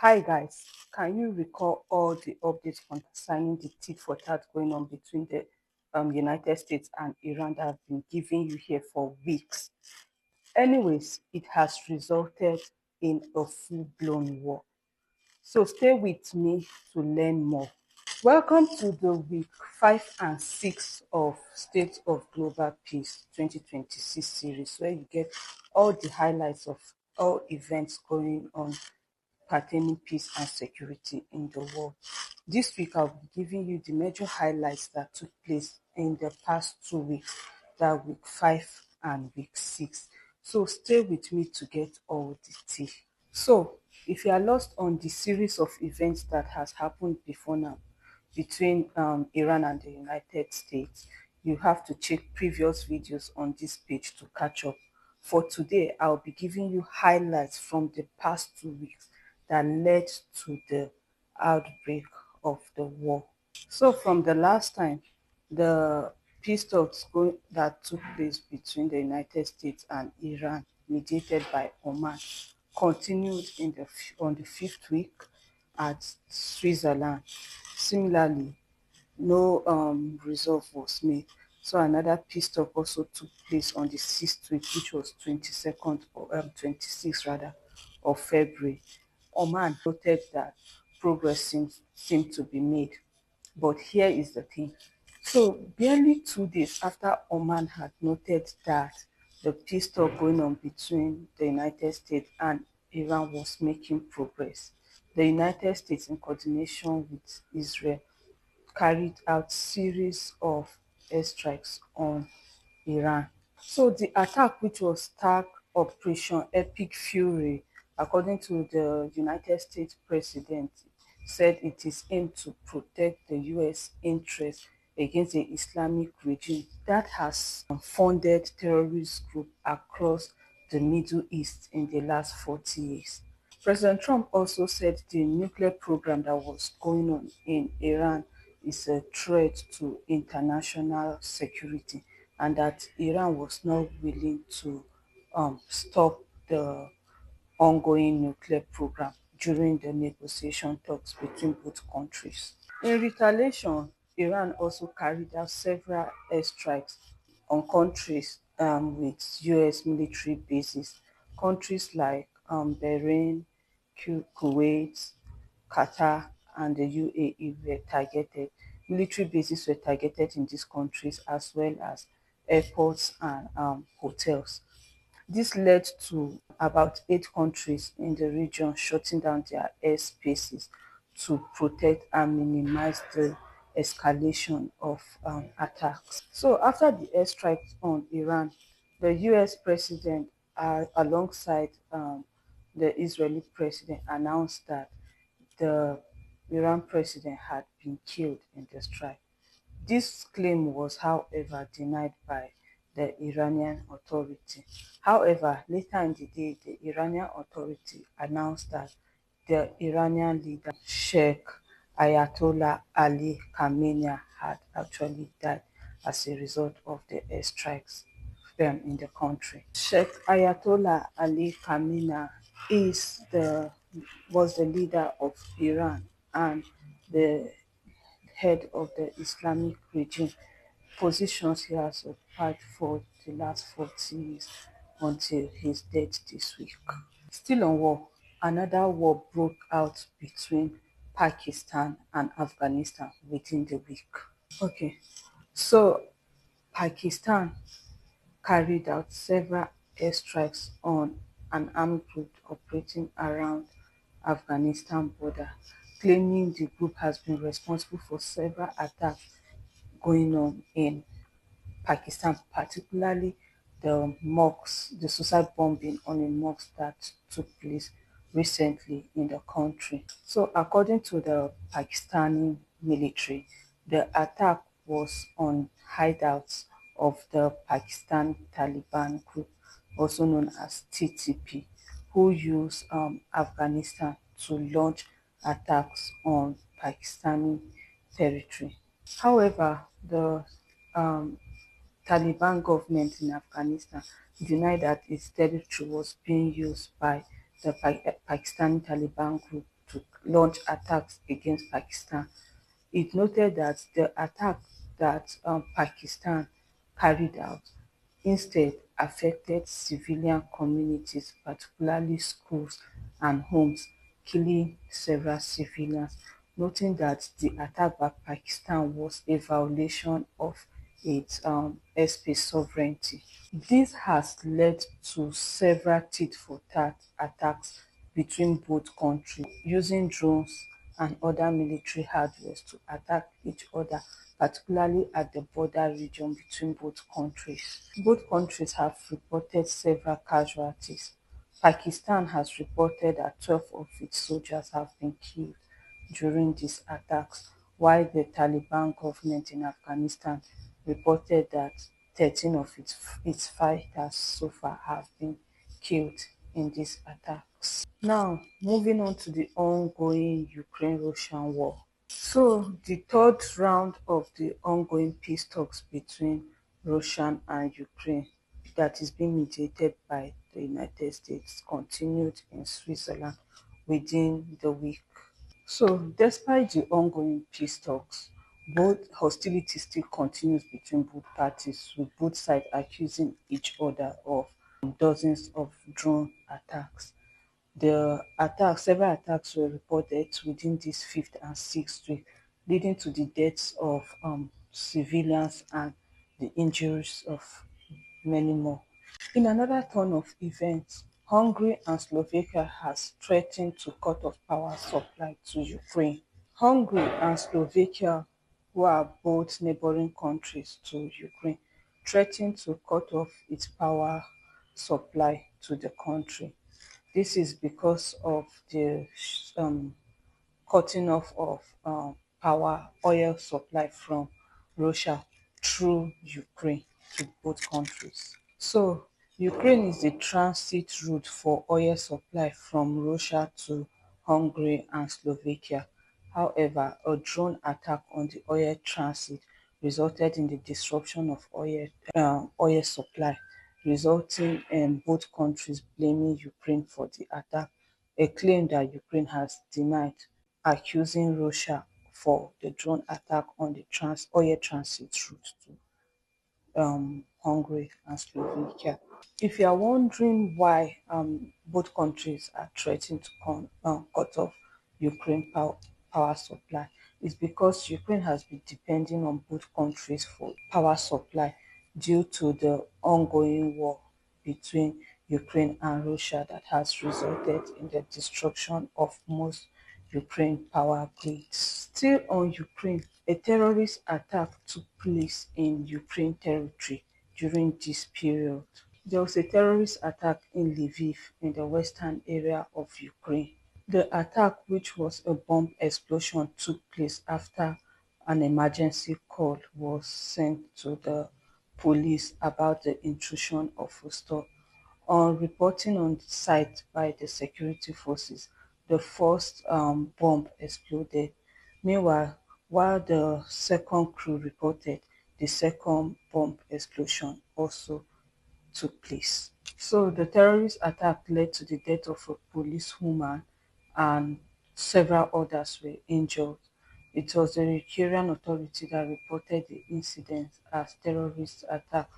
Hi guys, can you recall all the updates concerning the tit for tat going on between the United States and Iran that I've been giving you here for weeks? Anyways, it has resulted in a full-blown war. So stay with me to learn more. Welcome to the week 5 and 6 of State of Global Peace 2026 series, where you get all the highlights of all events going on pertaining peace and security in the world. This week, I'll be giving you the major highlights that took place in the past 2 weeks, that week 5 and week 6. So stay with me to get all the tea. So, if you are lost on the series of events that has happened before now between Iran and the United States, you have to check previous videos on this page to catch up. For today, I'll be giving you highlights from the past 2 weeks that led to the outbreak of the war. So, from the last time, the peace talks that took place between the United States and Iran, mediated by Oman, continued on the fifth week at Switzerland. Similarly, no resolve was made. So another peace talk also took place on the sixth week, which was 22nd or 26th rather of February. Oman noted that progress seemed to be made. But here is the thing. So barely 2 days after Oman had noted that the peace talk going on between the United States and Iran was making progress, the United States, in coordination with Israel, carried out series of airstrikes on Iran. So the attack, which was tagged Operation Epic Fury, according to the United States President, said it is aimed to protect the US interests against the Islamic regime that has funded terrorist groups across the Middle East in the last 40 years. President Trump also said the nuclear program that was going on in Iran is a threat to international security, and that Iran was not willing to stop the ongoing nuclear program during the negotiation talks between both countries. In retaliation, Iran also carried out several airstrikes on countries with US military bases. Countries like Bahrain, Kuwait, Qatar, and the UAE were targeted. Military bases were targeted in these countries, as well as airports and hotels. This led to about 8 countries in the region shutting down their airspaces to protect and minimize the escalation of attacks. So after the airstrikes on Iran, the US president, alongside the Israeli president, announced that the Iran president had been killed in the strike. This claim was, however, denied by the Iranian authority. However, later in the day, the Iranian authority announced that the Iranian leader, Sheikh Ayatollah Ali Khamenei, had actually died as a result of the airstrikes in the country. Sheikh Ayatollah Ali Khamenei is the was the leader of Iran and the head of the Islamic regime, positions he has occupied for the last 40 years until his death this week. Still on war, another war broke out between Pakistan and Afghanistan within the week. Okay, so Pakistan carried out several airstrikes on an armed group operating around Afghanistan border, claiming the group has been responsible for several attacks going on in Pakistan, particularly the mosques, the suicide bombing on a mosque that took place recently in the country. So, according to the Pakistani military, the attack was on hideouts of the Pakistan Taliban group, also known as TTP, who use Afghanistan to launch attacks on Pakistani territory. However, the um, Taliban government in Afghanistan denied that its territory was being used by the Pakistani Taliban group, to launch attacks against Pakistan. It noted that the attack that Pakistan carried out instead affected civilian communities, particularly schools and homes, killing several civilians, noting that the attack by Pakistan was a violation of its airspace sovereignty. This has led to several tit-for-tat attacks between both countries, using drones and other military hardware to attack each other, particularly at the border region between both countries. Both countries have reported several casualties. Pakistan has reported that 12 of its soldiers have been killed during these attacks, while the Taliban government in Afghanistan reported that 13 of its fighters so far have been killed in these attacks. Now, moving on to the ongoing Ukraine-Russian war. So, the third round of the ongoing peace talks between Russia and Ukraine that is being mediated by the United States continued in Switzerland within the week. So, despite the ongoing peace talks, both hostility still continues between both parties, with both sides accusing each other of dozens of drone attacks. Several attacks were reported within this fifth and sixth week, leading to the deaths of civilians and the injuries of many more. In another turn of events, Hungary and Slovakia has threatened to cut off power supply to Ukraine. Hungary and Slovakia, who are both neighboring countries to Ukraine, threatened to cut off its power supply to the country. This is because of the um, cutting off of power oil supply from Russia through Ukraine to both countries. So Ukraine is the transit route for oil supply from Russia to Hungary and Slovakia. However, a drone attack on the oil transit resulted in the disruption of oil supply, resulting in both countries blaming Ukraine for the attack, a claim that Ukraine has denied, accusing Russia for the drone attack on the oil transit route to Hungary and Slovakia. If you are wondering why both countries are threatening to cut off Ukraine power supply, it's because Ukraine has been depending on both countries for power supply due to the ongoing war between Ukraine and Russia that has resulted in the destruction of most Ukraine power grids. Still on Ukraine, a terrorist attack took place in Ukraine territory during this period. There was a terrorist attack in Lviv in the western area of Ukraine. The attack, which was a bomb explosion, took place after an emergency call was sent to the police about the intrusion of a store. On reporting on site by the security forces, the first bomb exploded. Meanwhile, while the second crew reported, the second bomb explosion also took place. So the terrorist attack led to the death of a policewoman and several others were injured. It was the Ukrainian authority that reported the incident as terrorist attack,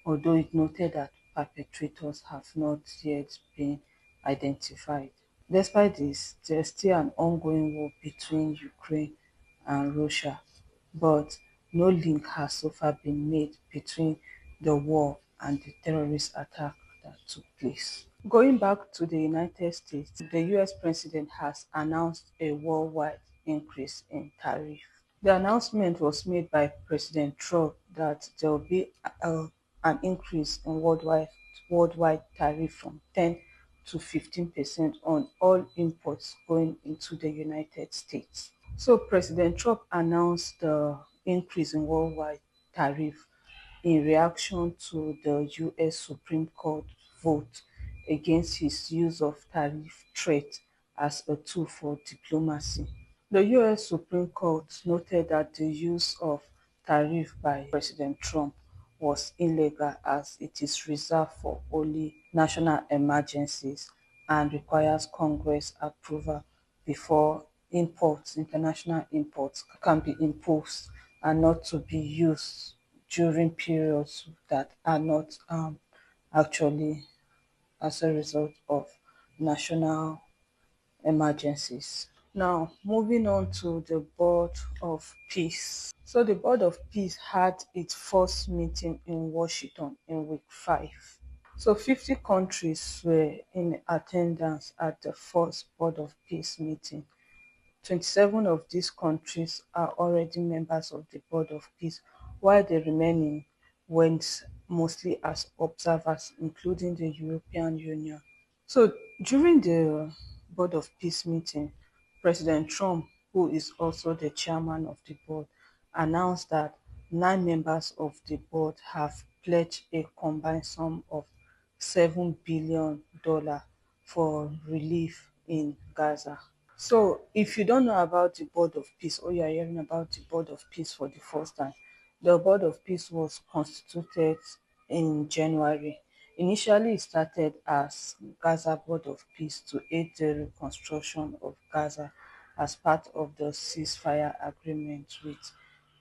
although it noted that perpetrators have not yet been identified. Despite this, there's still an ongoing war between Ukraine and Russia, but no link has so far been made between the war and the terrorist attack that took place. Going back to the United States, the US president has announced a worldwide increase in tariff. The announcement was made by President Trump that there will be an increase in worldwide tariff from 10 to 15% on all imports going into the United States. So President Trump announced the increase in worldwide tariff in reaction to the US Supreme Court vote against his use of tariff threat as a tool for diplomacy. The US Supreme Court noted that the use of tariff by President Trump was illegal as it is reserved for only national emergencies and requires Congress approval before international imports can be imposed and not to be used during periods that are not actually as a result of national emergencies. Now, moving on to the Board of Peace. So, the Board of Peace had its first meeting in Washington in week 5. So, 50 countries were in attendance at the first Board of Peace meeting. 27 of these countries are already members of the Board of Peace, while the remaining went mostly as observers, including the European Union. So during the Board of Peace meeting, President Trump, who is also the chairman of the board, announced that 9 members of the board have pledged a combined sum of $7 billion for relief in Gaza. So if you don't know about the Board of Peace or you are hearing about the Board of Peace for the first time, the Board of Peace was constituted in January. Initially, it started as Gaza Board of Peace to aid the reconstruction of Gaza as part of the ceasefire agreement with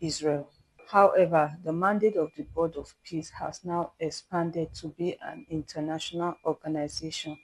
Israel. However, the mandate of the Board of Peace has now expanded to be an international organization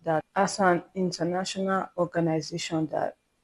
that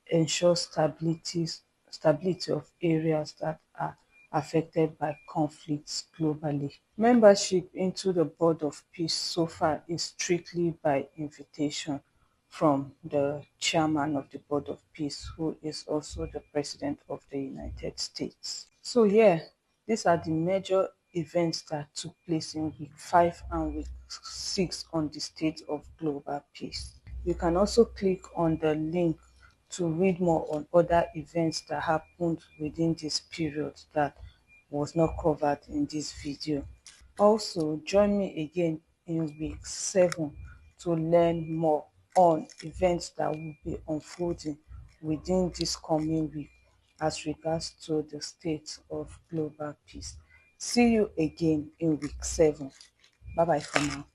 ensures stability of areas that are affected by conflicts globally. Membership into the Board of Peace so far is strictly by invitation from the chairman of the Board of Peace, who is also the President of the United States. So, yeah, these are the major events that took place in week 5 and week 6 on the state of global peace. You can also click on the link to read more on other events that happened within this period that was not covered in this video. Also, join me again in week 7 to learn more on events that will be unfolding within this coming week as regards to the state of global peace. See you again in week 7. Bye bye for now.